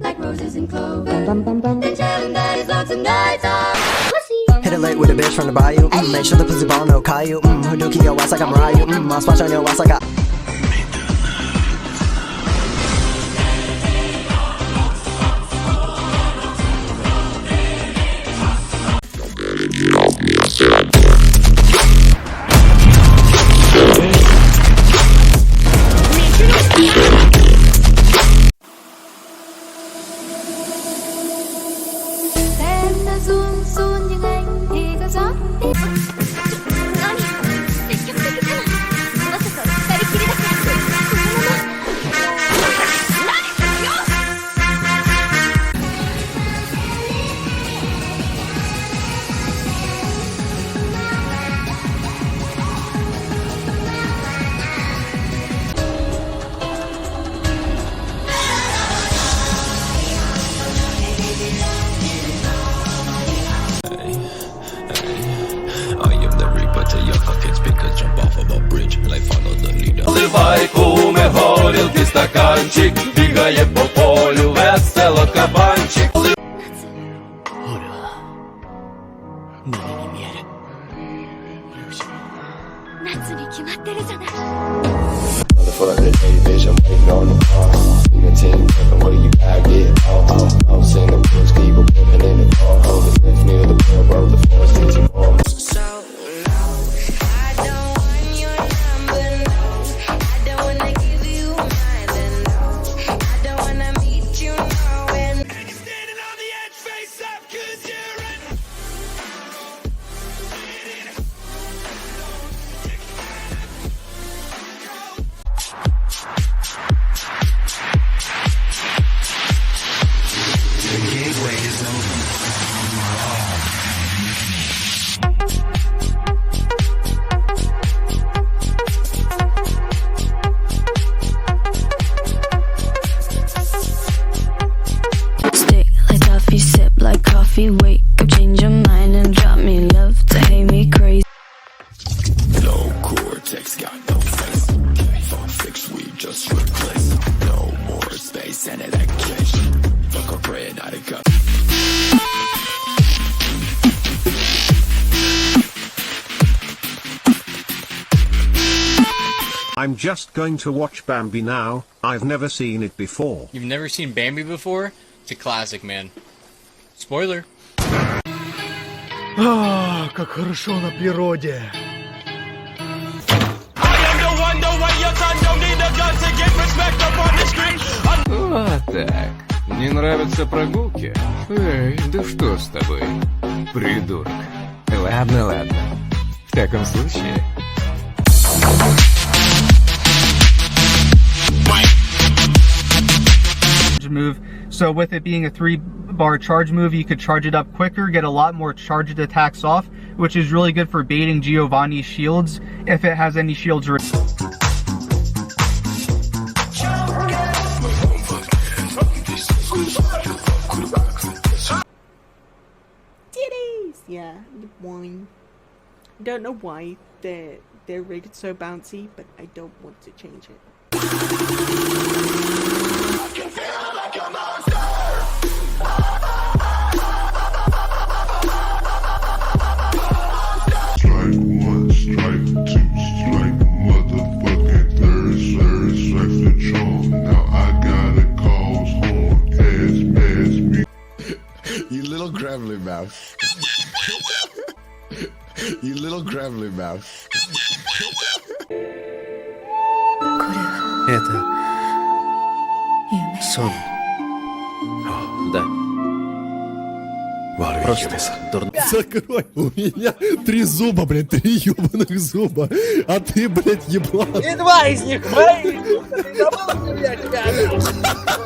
Like roses and clover. And telling that his lots of nights are Hit it late with a bitch from the bayou. Make sure the pussy ball no Caillou. Hadouken your ass like I'm Ryu. I'll splash on your ass like I. Em đã run run nhưng anh thì có gió tim. Наливай, куме, горілки стаканчик, бігає по полю, весело кабанчик. Wake up, change your mind and drop me. Love to hate me crazy. No cortex, got no face. Okay, fuck fix, we just replace. No more space, and that cash. Fuck a bread, not a cup. I'm just going to watch Bambi now. I've never seen it before. You've never seen Bambi before? It's a classic, man. Spoiler. Как хорошо на природе. Вот так. Не нравятся прогулки? Эй, да что с тобой, придурок? Ладно, ладно. В таком случае... Move. So with it being a 3-bar charge move, you could charge it up quicker, get a lot more charged attacks off, which is really good for baiting Giovanni's shields if it has any shields. Titties! Yeah, boing. Don't know why they're rigged so bouncy, but I don't want to change it. You little gravelly mouse. You little gravelly mouse. Это сон. Да. Просто дурно. Закрой, у меня 3 зуба, блядь, 3 ебаных зуба, а ты, блядь, еблан. И 2 из них мои! Ты забыл, блядь, ребята?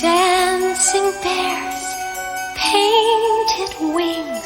Dancing bears, painted wings.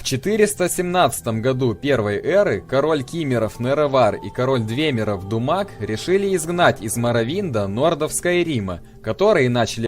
В 417 году первой эры король Киммеров Неревар и король Двемеров Думак решили изгнать из Моровинда нордов Скайрима, которые начали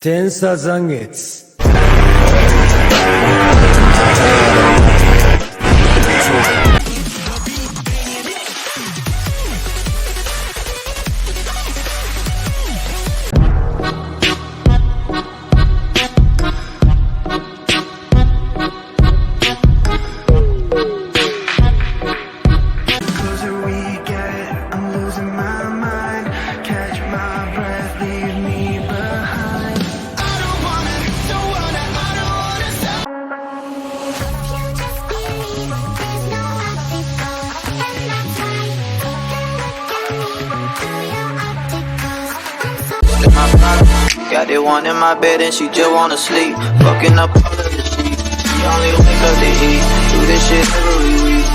Тенсазангец. Got it one in my bed and she just wanna sleep. Fucking up all of the sheets. She only wake up to eat. Do this shit every week.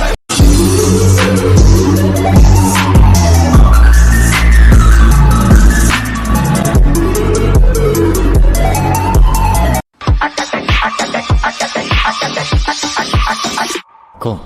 Cool.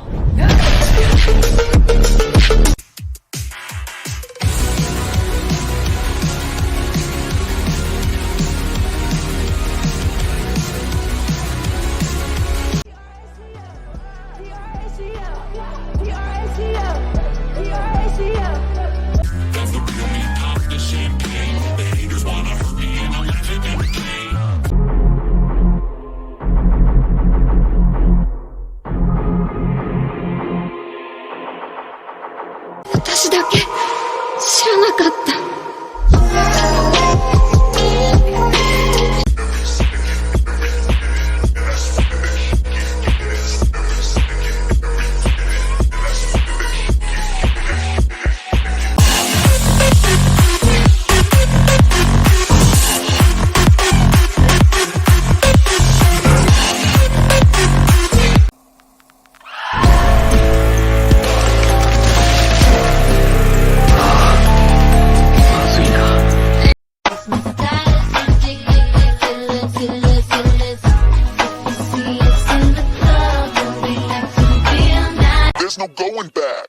no going back.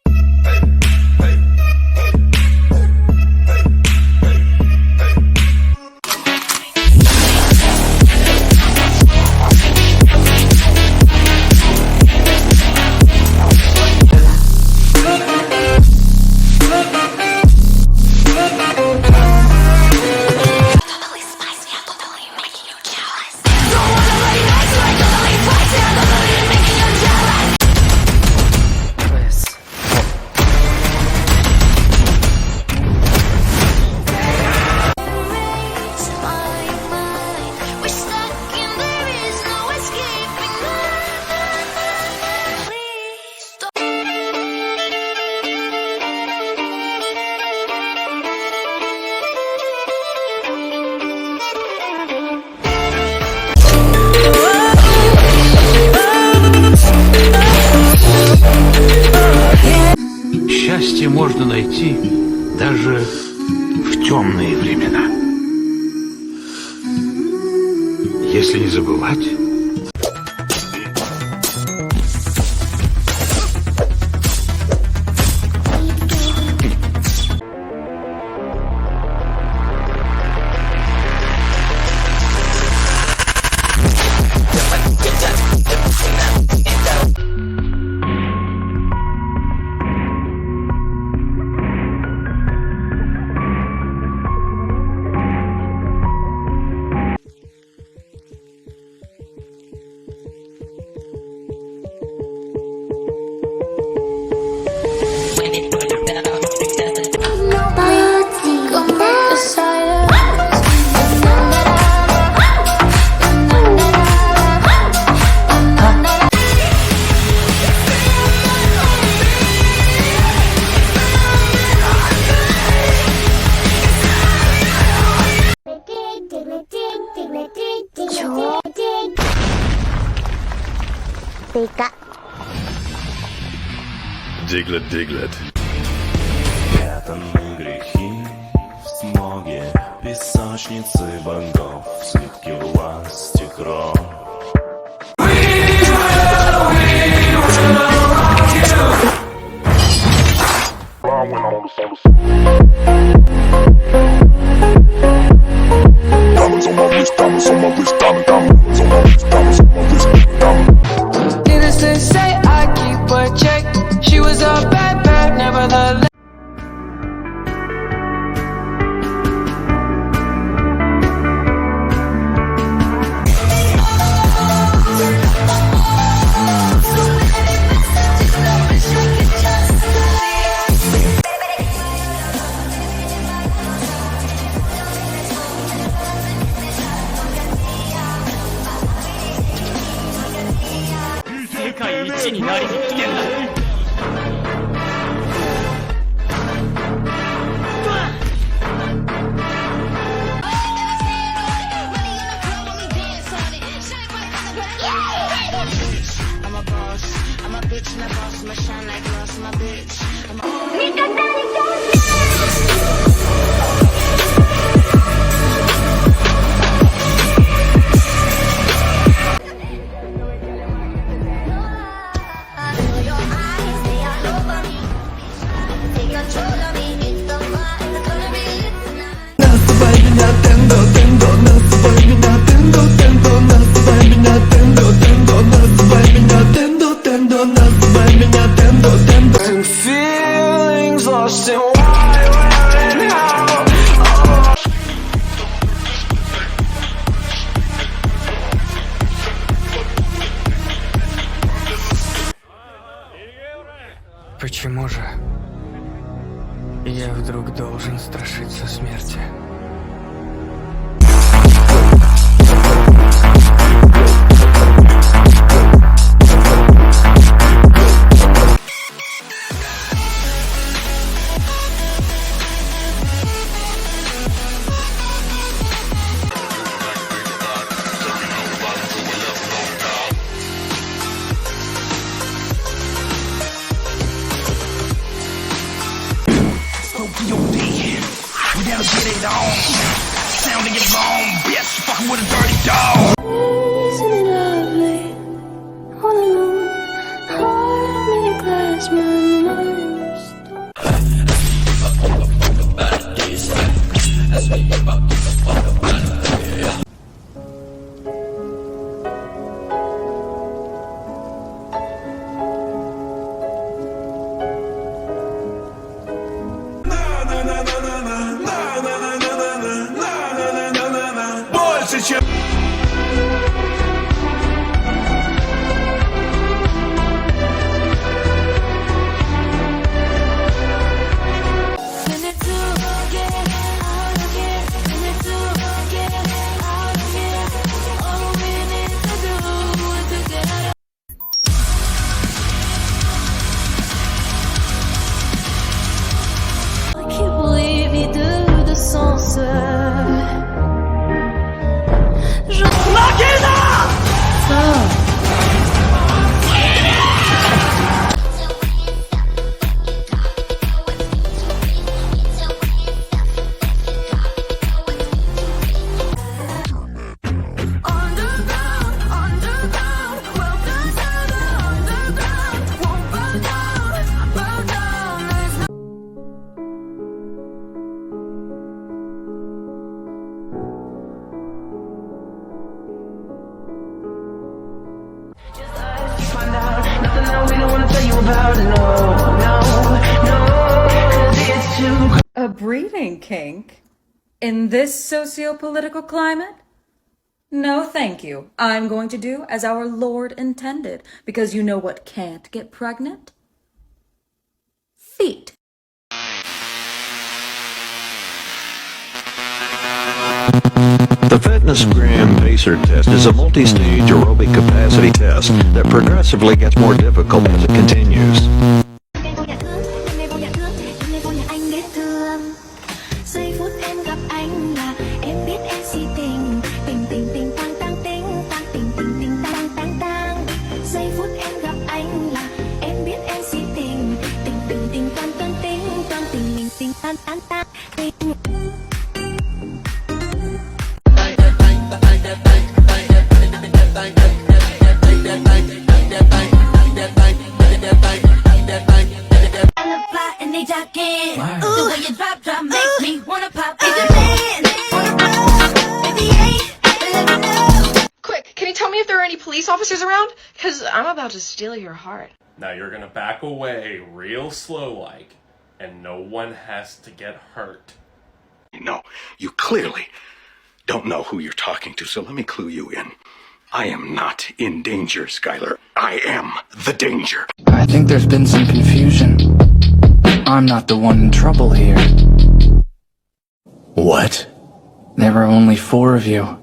Totally счастье можно найти даже в темные времена. Если не забывать... Диглет, Диглет. Прятаны грехи в смоге, песочницы богов, слитки власти кровь. Diamonds on my wrist, diamonds on my wrist, diamonds on my wrist, diamonds on my wrist. Innocent say I keep a check. She was a bad bird, nevertheless. Feelings lost in why, when, and how. Почему же я вдруг должен страшиться смерти? We never get it on. Sounding it long, bitch. Fucking with a dirty dog. Isn't it lovely? All alone, heart made of glass, my mind. Больше, чем... about no, 'cause it's too. A breeding kink? In this socio-political climate? No, thank you. I'm going to do as our Lord intended, because you know what can't get pregnant? Feet. The Fitness Gram Pacer test is a multi-stage aerobic capacity test that progressively gets more difficult as it continues. Giây phút em gặp anh là em biết em si tình, tình tình tình tang tang tình tang tình tình tình tang tang tang. Giây phút em gặp anh là em biết em si tình, tình tình tình tang tang tình tang tình tình tình tang tang tang tình. The way you drop makes me wanna pop. Quick, can you tell me if there are any police officers around? Because I'm about to steal your heart. Now you're gonna back away real slow like, and no one has to get hurt. No, you clearly don't know who you're talking to, so let me clue you in. I am not in danger, Skylar. I am the danger. I think there's been some confusion. I'm not the one in trouble here. What? There are only 4 of you.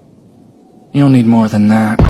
You'll need more than that.